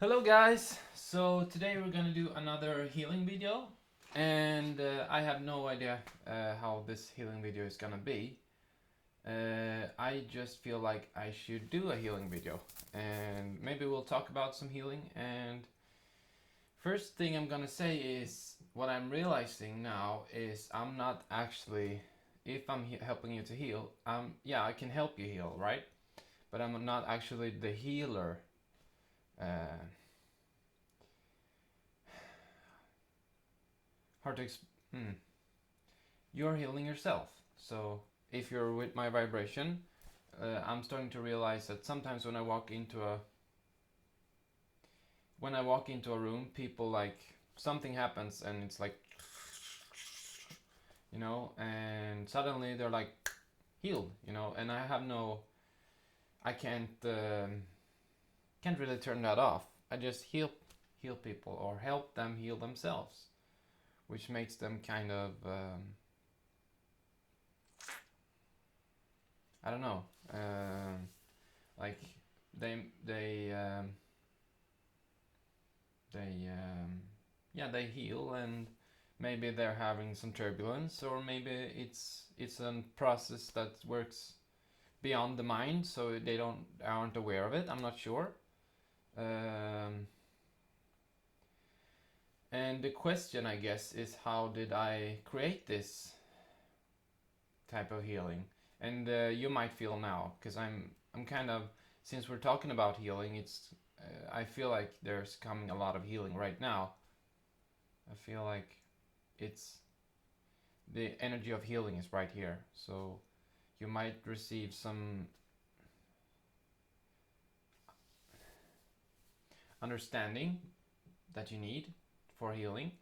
Hello guys, so today we're gonna do another healing video, and I have no idea how this healing video is gonna be. I just feel like I should do a healing video, and maybe we'll talk about some healing. And first thing I'm gonna say is what I'm realizing now is I'm not actually, if I'm helping you to heal, yeah, I can help you heal, right? But I'm not actually the healer. Uh, hard to you're healing yourself. So if you're with my vibration, I'm starting to realize that sometimes when I walk into a room, people like something happens and it's like, and suddenly they're like healed, and I can't really turn that off. I just heal people or help them heal themselves, which makes them kind of I don't know, like they they um, they heal, and maybe they're having some turbulence, or maybe it's a process that works beyond the mind, so they aren't aware of it. I'm not sure. Um, and the question, I guess, is how did I create this type of healing? And you might feel now, because I'm kind of, since we're talking about healing, I feel like there's coming a lot of healing right now. I feel like it's the energy of healing is right here. So you might receive some understanding that you need for healing,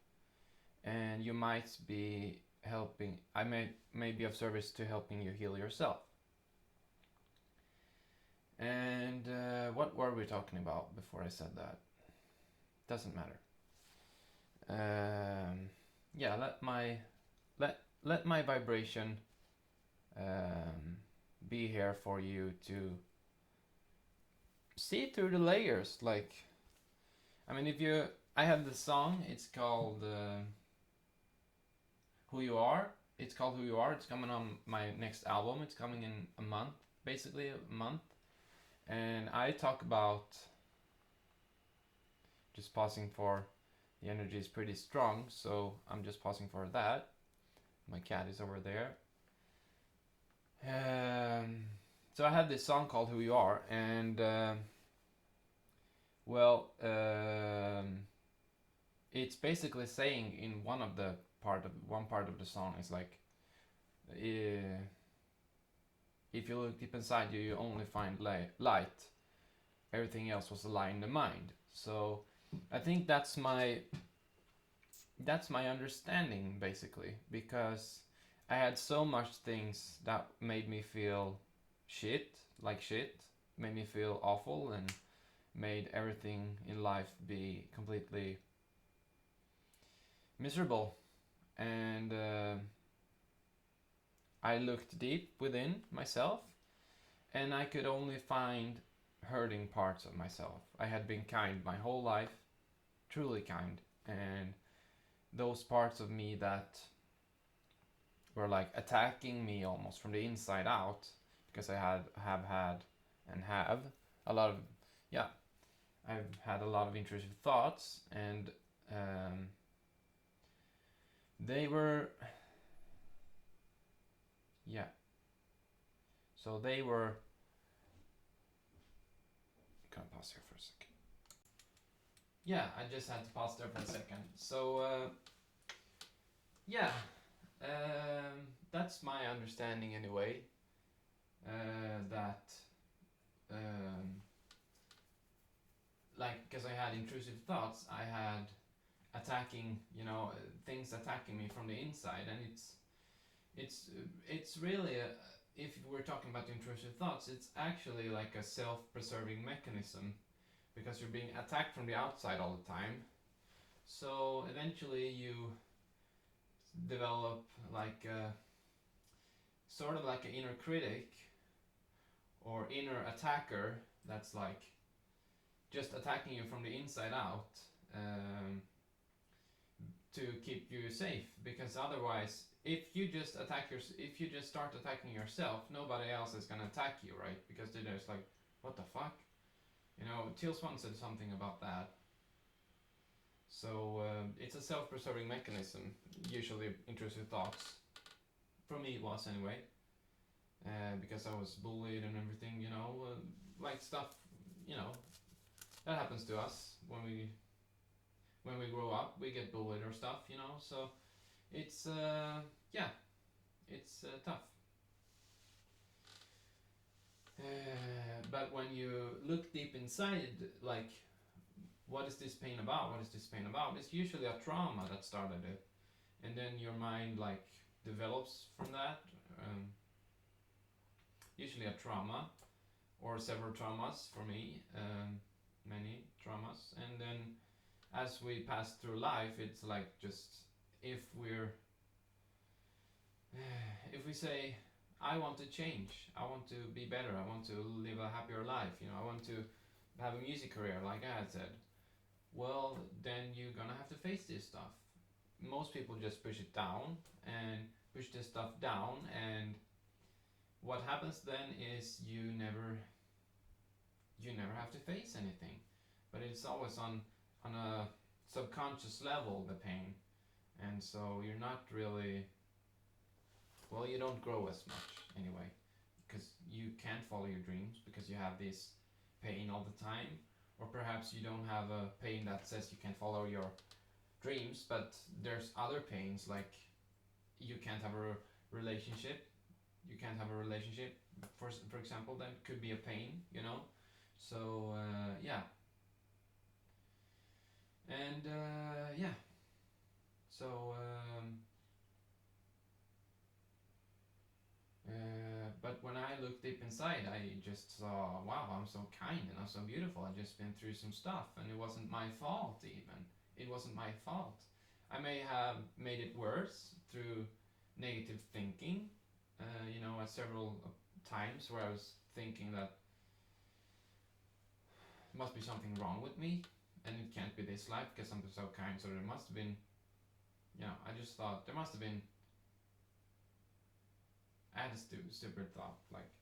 and you might be helping. I may be of service to helping you heal yourself. And what were we talking about before I said that? Doesn't matter. Yeah, let my vibration be here for you to see through the layers. Like, I mean, I have this song. It's called "Who You Are." It's called "Who You Are." It's coming on my next album. It's coming in a month, basically a month. And I talk about, just pausing for, the energy is pretty strong, so I'm just pausing for that. My cat is over there. So I have this song called "Who You Are," and it's basically saying in one part of the song is like, if you look deep inside you, you only find light. Everything else was a lie in the mind. So I think that's my understanding, basically, because I had so much things that made me feel shit, made me feel awful, and made everything in life be completely miserable. And I looked deep within myself, and I could only find hurting parts of myself. I had been kind my whole life, truly kind, and those parts of me that were like attacking me almost from the inside out, because I have had and have a lot of, yeah, I've had a lot of intrusive thoughts, and um, they were, yeah, so they were, can I pause here for a second? Yeah, I just had to pause there for a second. So yeah, that's my understanding anyway. That like, because I had intrusive thoughts, I had attacking, things attacking me from the inside, and it's really if we're talking about intrusive thoughts, it's actually like a self-preserving mechanism, because you're being attacked from the outside all the time. So eventually you develop like sort of like an inner critic or inner attacker that's like just attacking you from the inside out, to keep you safe. Because otherwise, if you just start attacking yourself, nobody else is gonna attack you, right? Because they're just like, what the fuck? You know, Teal Swan said something about that. So it's a self-preserving mechanism. Usually intrusive thoughts. For me, it was anyway. Because I was bullied and everything, you know, like stuff, you know, that happens to us when we grow up. We get bullied or stuff, you know. So it's yeah, it's tough. But when you look deep inside, like, what is this pain about? What is this pain about? It's usually a trauma that started it, and then your mind like develops from that. Usually a trauma, or several traumas for me, many traumas, and then as we pass through life, it's like just if we say, I want to change, I want to be better, I want to live a happier life, you know, I want to have a music career, like I had said. Well, then you're gonna have to face this stuff. Most people just push it down and push this stuff down, and what happens then is you never have to face anything. But it's always on a subconscious level, the pain, and so you're not really, well, you don't grow as much anyway, because you can't follow your dreams because you have this pain all the time. Or perhaps you don't have a pain that says you can't follow your dreams, but there's other pains, like you can't have a relationship. You can't have a relationship, for example, that could be a pain, you know. So yeah, and yeah, so but when I looked deep inside, I just saw, wow, I'm so kind and I'm so beautiful. I've just been through some stuff, and it wasn't my fault even. It wasn't my fault. I may have made it worse through negative thinking, you know, at several times where I was thinking that there must be something wrong with me, and it can't be this life because I'm so kind. So there must have been, you know, I just thought there must have been. I had a stupid thought, like,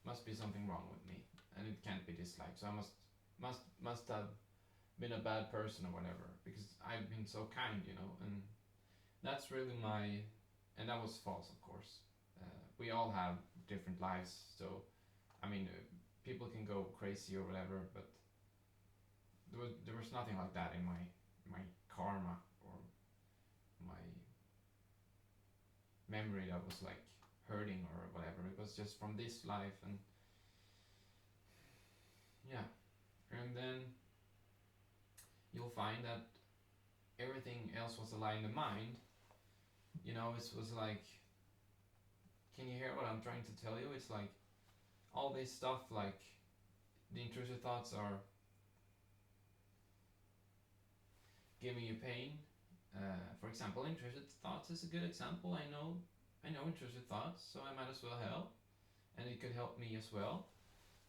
must be something wrong with me, and it can't be this life. So I must have been a bad person or whatever, because I've been so kind, you know, and that's really and that was false, of course. We all have different lives, so I mean, people can go crazy or whatever, but there was nothing like that in my karma or my memory that was like hurting or whatever. It was just from this life, and yeah, and then you'll find that everything else was a lie in the mind. You know, it was like, can you hear what I'm trying to tell you? It's like all this stuff, like the intrusive thoughts are giving you pain. For example, intrusive thoughts is a good example. I know intrusive thoughts, so I might as well help, and it could help me as well,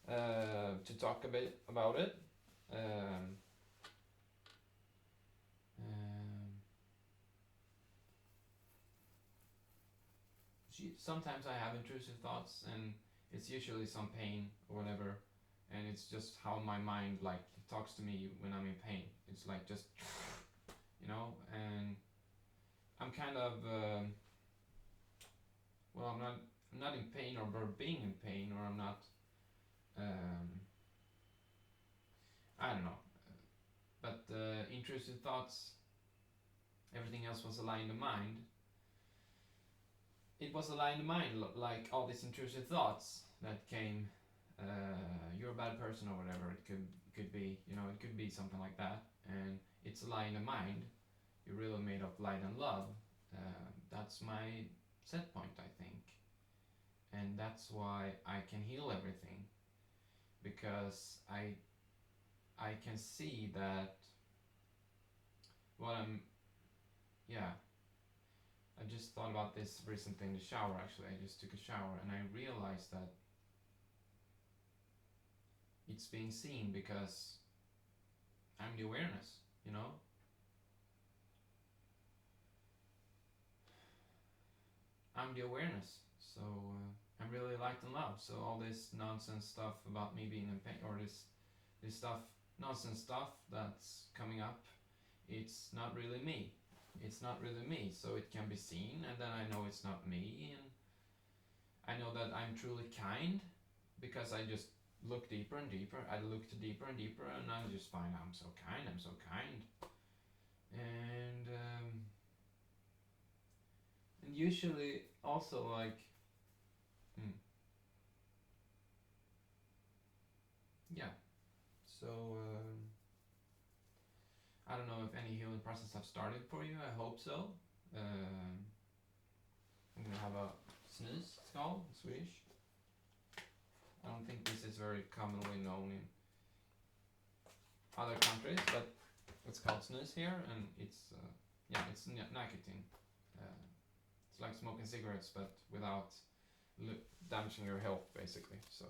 to talk a bit about it. Sometimes I have intrusive thoughts, and it's usually some pain or whatever, and it's just how my mind like talks to me when I'm in pain. It's like just, you know, and I'm kind of well, I'm not in pain or being in pain, or I'm not, I don't know, but intrusive thoughts, everything else was a lie in the mind. It was a lie in the mind, like all these intrusive thoughts that came. You're a bad person or whatever. It could be, you know, it could be something like that, and it's a lie in the mind. You're really made of light and love. That's my set point, I think, and that's why I can heal everything, because I can see that what I'm. Yeah, I just thought about this recently in the shower. Actually, I just took a shower and I realized that it's being seen, because the awareness, you know. I'm the awareness. So I'm really light and love. So all this nonsense stuff about me being in pain, or this stuff, nonsense stuff that's coming up, it's not really me. It's not really me. So it can be seen, and then I know it's not me, and I know that I'm truly kind because I just look deeper and deeper. I looked deeper and deeper, and I just find I'm so kind. I'm so kind, and usually also like, yeah. So I don't know if any healing process have started for you. I hope so. I'm gonna have a snus. It's called in Swedish. I don't think this is very commonly known in other countries, but it's called snus here, and it's it's nicotine. It's like smoking cigarettes, but without damaging your health, basically. So,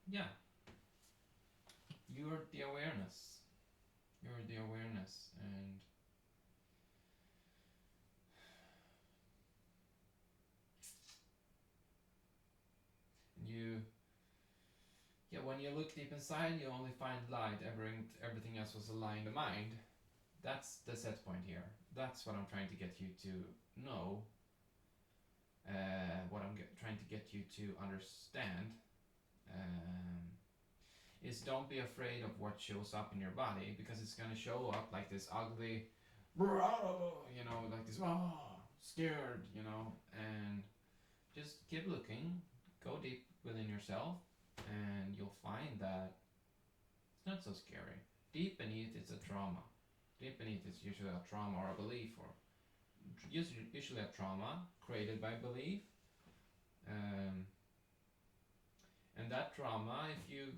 yeah, you're the awareness. You're the awareness, and when you look deep inside, you only find light. Everything else was a lie in the mind. That's the set point here. That's what I'm trying to get you to know. What I'm trying to get you to understand is don't be afraid of what shows up in your body, because it's gonna show up like this ugly, you know, like this, scared, you know, and just keep looking, go deep within yourself, and you'll find that it's not so scary. Deep beneath it's a trauma. Deep beneath it's usually a trauma or a belief, or usually a trauma created by belief. And that trauma, if you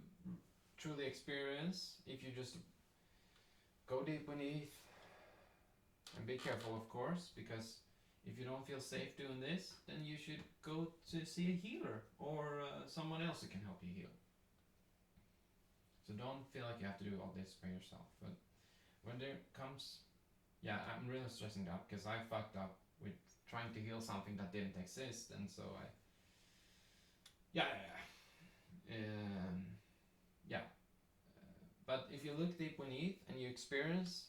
truly experience, if you just go deep beneath, and be careful, of course, because if you don't feel safe doing this, then you should go to see a healer or someone else who can help you heal. So don't feel like you have to do all this by yourself. But when there comes, I'm really stressing that because I fucked up with trying to heal something that didn't exist, and so but if you look deep beneath and you experience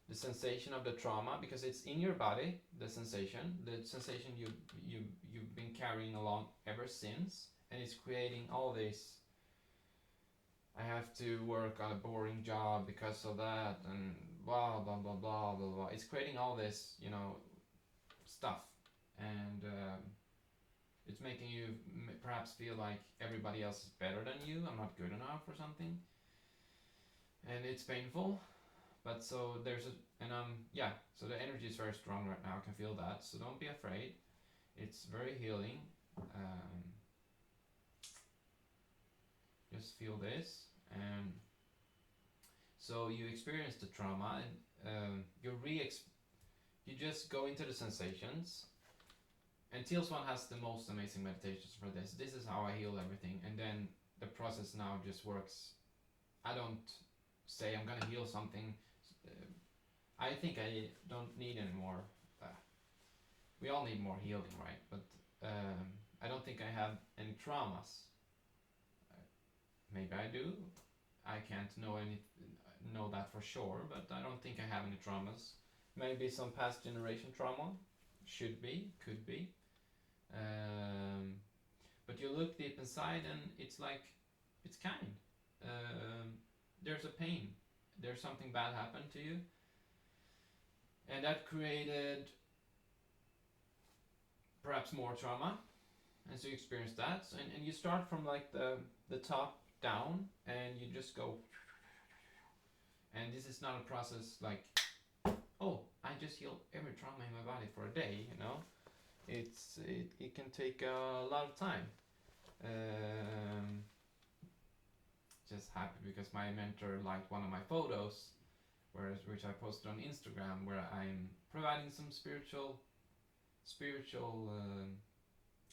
the sensation of the trauma, because it's in your body, the sensation you've been carrying along ever since, and it's creating all this. I have to work on a boring job because of that, and blah blah blah blah blah blah. It's creating all this, you know, stuff, and it's making you perhaps feel like everybody else is better than you. I'm not good enough or something, and it's painful. But so there's so the energy is very strong right now. I can feel that. So don't be afraid. It's very healing. Just feel this, and so you experience the trauma, and you just go into the sensations. And Teal Swan has the most amazing meditations for this. This is how I heal everything, and then the process now just works. I don't say I'm gonna heal something. I think I don't need any more. We all need more healing, right? But I don't think I have any traumas. Maybe I do. I can't know that for sure, but I don't think I have any traumas. Maybe some past generation trauma. Should be, could be. But you look deep inside, and it's like, it's kind. There's a pain. There's something bad happened to you, and that created perhaps more trauma, and so you experience that. So, and you start from like the top down, and you just go, and this is not a process like, oh, I just healed every trauma in my body for a day, you know. It can take a lot of time. Just happy because my mentor liked one of my photos, which I posted on Instagram, where I'm providing some spiritual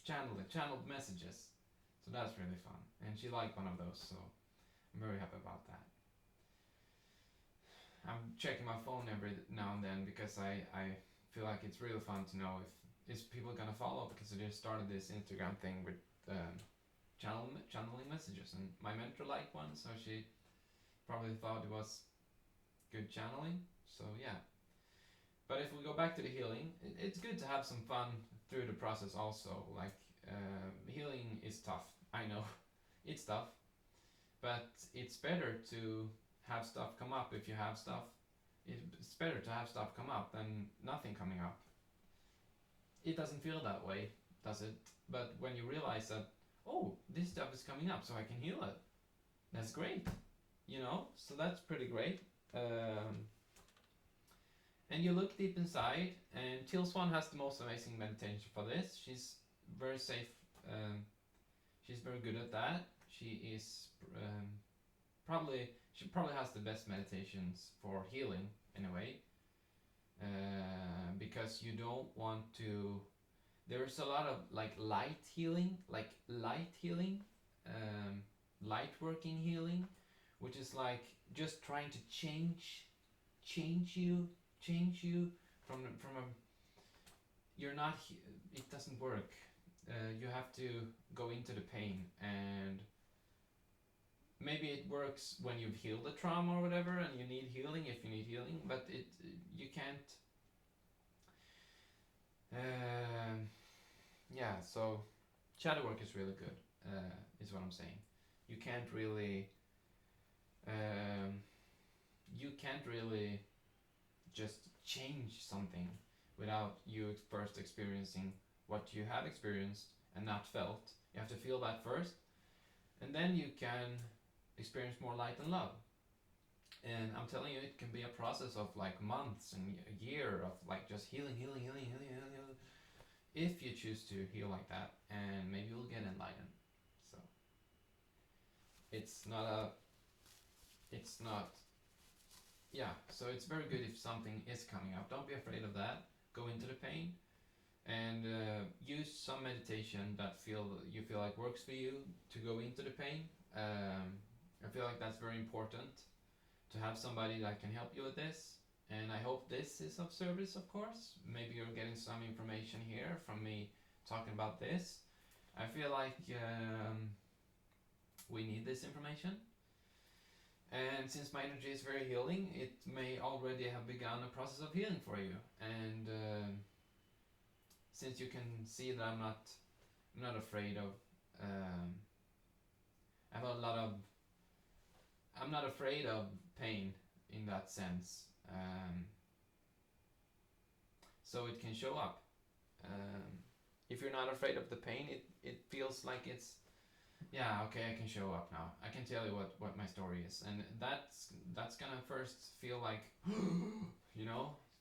channeled messages. So that's really fun. And she liked one of those, so I'm very happy about that. I'm checking my phone every now and then because I feel like it's really fun to know if is people gonna follow, because I just started this Instagram thing with channeling messages, and my mentor liked one, so she probably thought it was good channeling. So yeah. But if we go back to the healing, it's good to have some fun through the process also. Like healing is tough. I know it's tough, but it's better to have stuff come up if you have stuff. It's better to have stuff come up than nothing coming up. It doesn't feel that way, does it? But when you realize that, oh, this stuff is coming up, so I can heal it. That's great, you know. So that's pretty great. And you look deep inside, and Teal Swan has the most amazing meditation for this. She's very safe. She's very good at that. She is she probably has the best meditations for healing in a way, because you don't want to. There's a lot of like light healing, light working healing, which is like just trying to change you from a. You're not. It doesn't work. You have to go into the pain, and maybe it works when you've healed the trauma or whatever, and you need healing if you need healing, but you can't. Yeah, so shadow work is really good. Is what I'm saying. You can't really. You can't really just change something without you first experiencing what you have experienced and not felt. You have to feel that first, and then you can experience more light and love. And I'm telling you, it can be a process of like months and a year of like just healing, if you choose to heal like that, and maybe you'll get enlightened. So it's not. Yeah, so it's very good if something is coming up. Don't be afraid of that. Go into the pain, and use some meditation that you feel like works for you to go into the pain. I feel like that's very important to have somebody that can help you with this. And I hope this is of service, of course. Maybe you're getting some information here from me talking about this. I feel like we need this information. And since my energy is very healing, it may already have begun a process of healing for you. And since you can see that I'm not afraid of. I have a lot of. I'm not afraid of pain in that sense. So it can show up. If you're not afraid of the pain, it feels like it's. Yeah, okay, I can show up now. I can tell you what my story is, and that's gonna first feel like,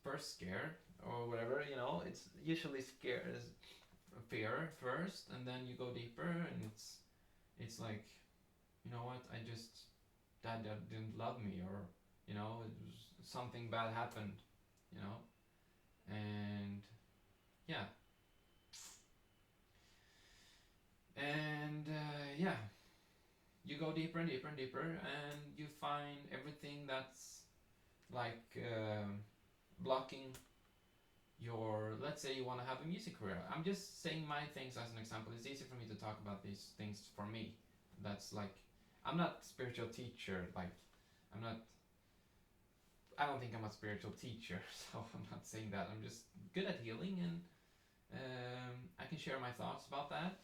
first scared or whatever. It's usually fear first, and then you go deeper, and it's like, you know what? Dad didn't love me, or it was something bad happened, and yeah. And yeah, you go deeper and deeper and deeper, and you find everything that's like blocking your. Let's say you want to have a music career. I'm just saying my things as an example. It's easy for me to talk about these things for me. That's like, I'm not a spiritual teacher. Like, I don't think I'm a spiritual teacher, so I'm not saying that. I'm just good at healing, and I can share my thoughts about that.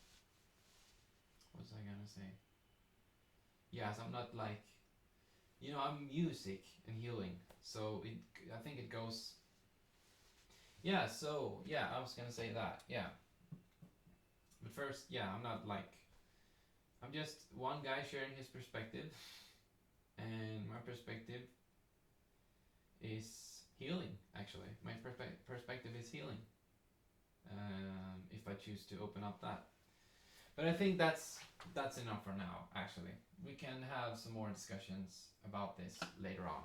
What was I gonna say? Yes, I'm not like, I'm music and healing, so I think it goes. Yeah, so yeah, I was gonna say that. Yeah, but first, yeah, I'm not like. I'm just one guy sharing his perspective, and my perspective is healing. Actually, my perspective is healing. If I choose to open up that. But I think that's enough for now, actually. We can have some more discussions about this later on.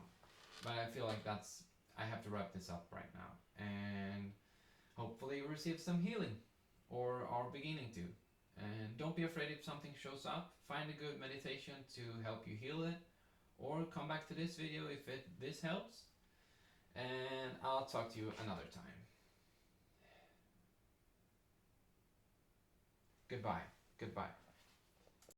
But I feel like I have to wrap this up right now. And hopefully receive some healing, or are beginning to. And don't be afraid if something shows up. Find a good meditation to help you heal it, or come back to this video if this helps. And I'll talk to you another time. Goodbye. Goodbye.